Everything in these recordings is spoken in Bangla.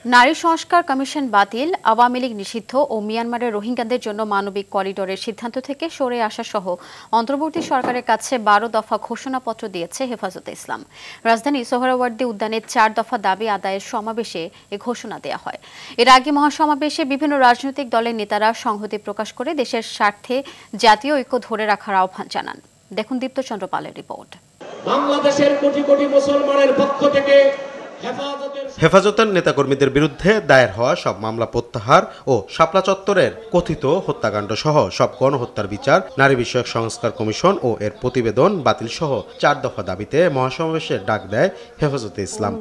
নারী সংস্কার কমিশন বাতিল, আওয়ামী লীগ নিষিদ্ধ ও মিয়ানমারের রোহিঙ্গাদের জন্য মানবিক করিডোরের সিদ্ধান্ত থেকে সরে আসা সহ অন্তর্বর্তী সরকারের কাছে 12 দফা ঘোষণাপত্র দিয়েছে হেফাজতে ইসলাম। রাজধানী সোহরাওয়ার্দী উদ্যানের 4 দফা দাবি আদায়ের সমাবেশে এ ঘোষণা দেওয়া হয়। এর আগে মহাসমাবেশে বিভিন্ন রাজনৈতিক দলের নেতারা সংহতি প্রকাশ করে দেশের স্বার্থে জাতীয় ঐক্য ধরে রাখার আহ্বান জানান। দেখুন দীপ্ত চন্দ্র পালের রিপোর্ট। বাংলাদেশের কোটি কোটি মুসলমানের পক্ষ থেকে হেফাজতের নেতাকর্মীদের বিরুদ্ধে দায়ের হওয়া সব মামলা প্রত্যাহার ও শাপলা চত্বরের কথিত হত্যাকাণ্ড সহ সব গণহত্যার বিচার, নারী বিষয়ক সংস্কার কমিশন ও এর প্রতিবেদন বাতিল সহ 4 দফা দাবিতে মহাসমাবেশের ডাক দেয় হেফাজতে ইসলাম।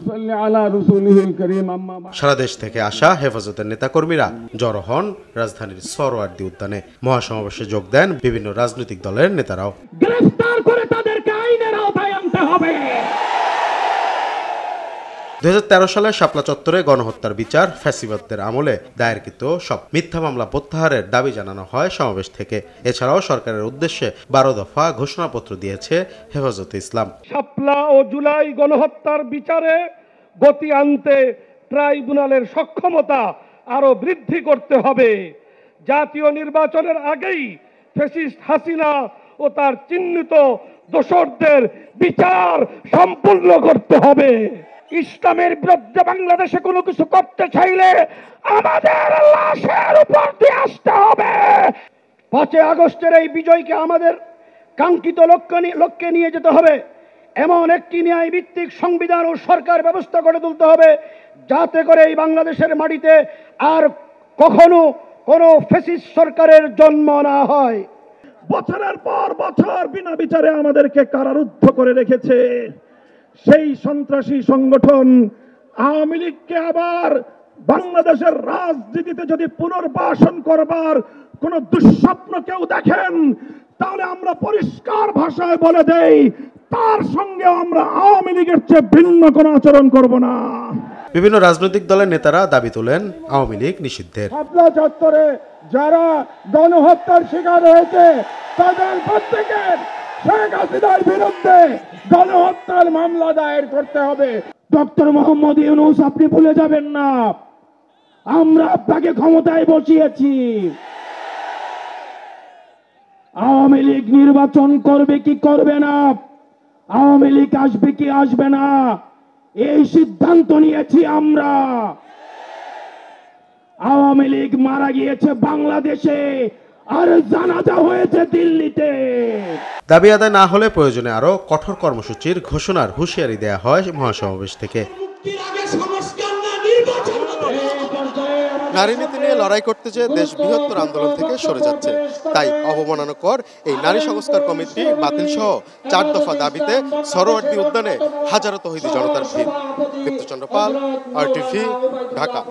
সারা দেশ থেকে আসা হেফাজতের নেতাকর্মীরা জড়ো হন রাজধানীর সোহরাওয়ার্দী উদ্যানে। মহাসমাবেশে যোগ দেন বিভিন্ন রাজনৈতিক দলের নেতারাও। গ্রেফতার করে তাদেরকে আইনের আওতায় আনতে হবে। 2013 সালে শাপলা চত্বরে গণহত্যার বিচার, ফ্যাসিবাদদের আমলে দায়েরকৃত সব মিথ্যা মামলা প্রত্যাহারের দাবি জানানো হয় সমাবেশ থেকে। এছাড়াও সরকারের উদ্দেশ্যে 12 দফা ঘোষণাপত্র দিয়েছে হেফাজতে ইসলাম। শাপলা ও জুলাই গণহত্যার বিচারে গতি আনতে ট্রাইব্যুনালের সক্ষমতা আরো বৃদ্ধি করতে হবে। জাতীয় নির্বাচনের আগেই ফ্যাসিস্ট হাসিনা ও তার চিহ্নিত দোষরদের বিচার সম্পূর্ণ করতে হবে। ইসলামের বিরুদ্ধে বাংলাদেশে কোনো কিছু করতে চাইলে আমাদের লাশের উপর দিয়ে আসতে হবে। 5 আগস্টের এই বিজয়কে আমাদের কাঙ্ক্ষিত লক্ষ্যে নিয়ে যেতে হবে। এমন একটি ন্যায় ভিত্তিক সংবিধান ও সরকার ব্যবস্থা গড়ে তুলতে হবে যাতে করে এই বাংলাদেশের মাটিতে আর কখনো কোনো ফ্যাসিস্ট সরকারের জন্ম না হয়। বছরের পর বছর বিনা বিচারে আমাদেরকে কারারুদ্ধ করে রেখেছে সেই সন্ত্রাসী সংগঠন আওয়ামী লীগকে আবার বাংলাদেশের রাজনীতিতে যদি পুনর্বাসন করবার কোন দুঃস্বপ্ন কেউ দেখেন, তাহলে আমরা পরিষ্কার ভাষায় বলে দেই, তার সঙ্গে আমরা আওয়ামী লীগের চেয়ে ভিন্ন কোনো আচরণ করব না। বিভিন্ন রাজনৈতিক দলের নেতারা দাবি তোলেন আওয়ামী লীগ নিষিদ্ধের। শাপলা চত্বরে যারা গণহত্যার শিকার হয়েছে তাদের প্রত্যেকের শেখ হাসিনার বিরুদ্ধে গণহত্যার মামলা দায়ের করতে হবে। ডক্টর মোহাম্মদ ইউনূস, আপনি ভুলে যাবেন না, আমরা আপনাকে ক্ষমতায় বসিয়েছি। আওয়ামী লীগ নির্বাচন করবে কি করবে না, আওয়ামী লীগ আসবে কি আসবে না, এই সিদ্ধান্ত নিয়েছি আমরা। আওয়ামী লীগ মারা গিয়েছে বাংলাদেশে, আর জানাজা হয়েছে দিল্লিতে। দাবি আদায় না হলে প্রয়োজনে আরো কঠোর কর্মসূচির ঘোষণার হুঁশিয়ারি দেয়া হয় মহাসমাবেশ থেকে। নারী নীতি নিয়ে লড়াই করতে যেয়ে দেশ বৃহত্তর আন্দোলন থেকে সরে যাচ্ছে, তাই অবমাননাকর এই নারী সংস্কার কমিটি বাতিল সহ 4 দফা দাবিতে সোহরাওয়ার্দী উদ্যানে হাজারো তৌহিদি জনতার ভিড়। দীপ্ত চন্দ্র পাল, RTV, ঢাকা।